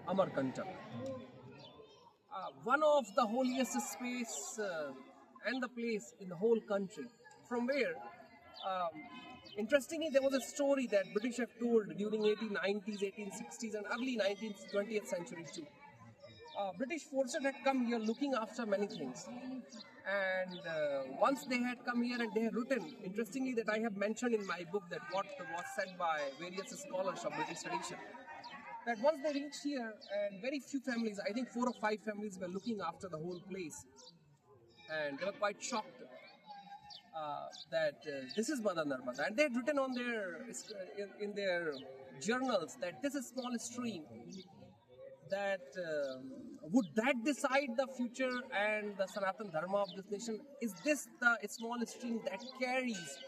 Amarkantak. One of the holiest space and the place in the whole country, from where, interestingly, there was a story that British have told during 1890s, 1860s, and early 19th, 20th century too. British forces had come here looking after many things, and once they had come here and they had written, interestingly, that I have mentioned in my book that what was said by various scholars of British tradition, that once they reached here, and very few families, I think 4 or 5 families were looking after the whole place, and they were quite shocked that this is Mother Narmada, and they had written on their in their journals that this is small stream, that would that decide the future and the Sanatan Dharma of this nation? Is this the small stream that carries,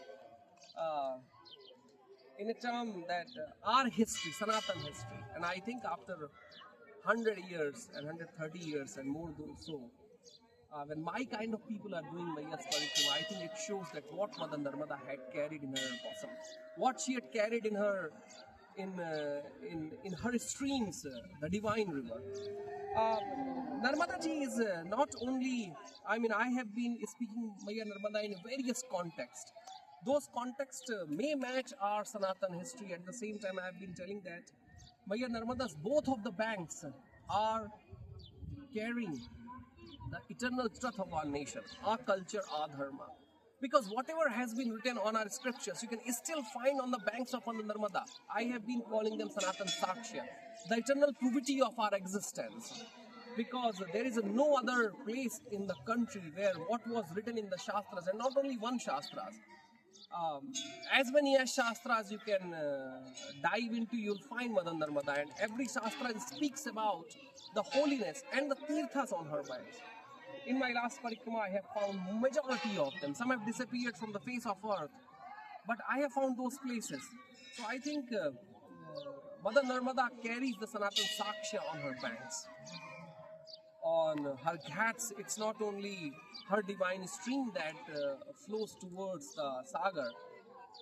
in a term that our history, Sanatan history? And I think after 100 years and 130 years and more than so, when my kind of people are doing Maiya's Parikrama, I think it shows that what Mother Narmada had carried in her bosom, what she had carried in her in her streams, the divine river. Narmada ji is not only, I mean, I have been speaking Maiya Narmada in various contexts. Those contexts may match our Sanatan history. At the same time, I have been telling that Maiya Narmada's both of the banks are carrying the eternal truth of our nation, our culture, our dharma. Because whatever has been written on our scriptures, you can still find on the banks of Mother Narmada. I have been calling them Sanatan Sakshya, the eternal provity of our existence. Because there is no other place in the country where what was written in the Shastras, and not only one Shastras, as many as Shastras you can dive into, you'll find Mother Narmada, and every Shastra speaks about the holiness and the tirthas on her banks. In my last Parikrama, I have found majority of them. Some have disappeared from the face of earth, but I have found those places. So I think Mother Narmada carries the Sanatan Sakshya on her banks. On her ghats, it's not only her divine stream that flows towards the Sagar,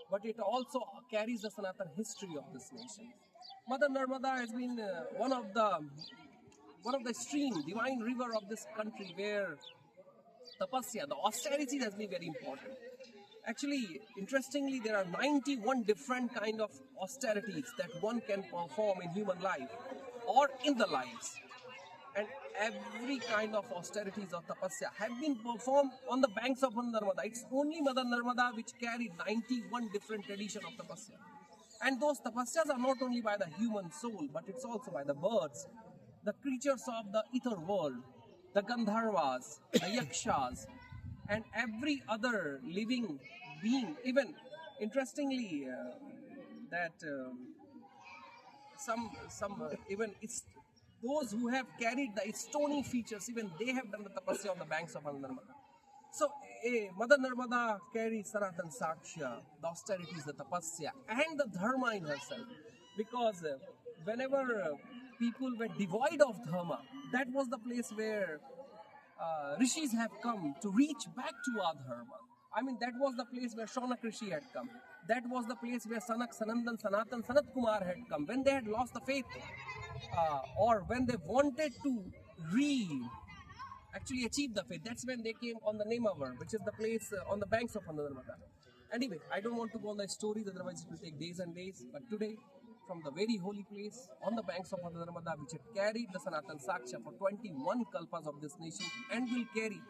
but it also carries the Sanatan history of this nation. Mother Narmada has been one of the stream, divine river of this country, where tapasya, the austerity, has been very important. Actually, interestingly, there are 91 different kind of austerities that one can perform in human life or in the lives. And every kind of austerities of tapasya have been performed on the banks of Mother Narmada. It's only Mother Narmada which carried 91 different traditions of tapasya. And those tapasyas are not only by the human soul, but it's also by the birds, the creatures of the ether world, the Gandharvas, the Yakshas, and every other living being. Even interestingly, that even it's those who have carried the stony features, even they have done the tapasya on the banks of Mother Narmada. So, Mother Narmada carries Sanatan Sakshya, the austerities, the tapasya, and the dharma in herself. Because whenever people were devoid of dharma, that was the place where rishis have come to reach back to our dharma. I mean, that was the place where Shaunak Rishi had come. That was the place where Sanak, Sanandan, Sanatan, Sanat Kumar had come. When they had lost the faith, or when they wanted to actually achieve the faith, that's when they came on the Nemavar, which is the place on the banks of Mother Narmada. Anyway, I don't want to go on the stories, otherwise it will take days and days. But today, from the very holy place on the banks of Mother Narmada, which had carried the Sanatan Sakshya for 21 kalpas of this nation and will carry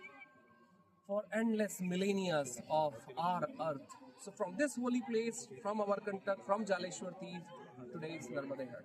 for endless millennia of our earth. So from this holy place, from Amarkantak, from Jaleshwar Teeth, today is Narmade Ghat.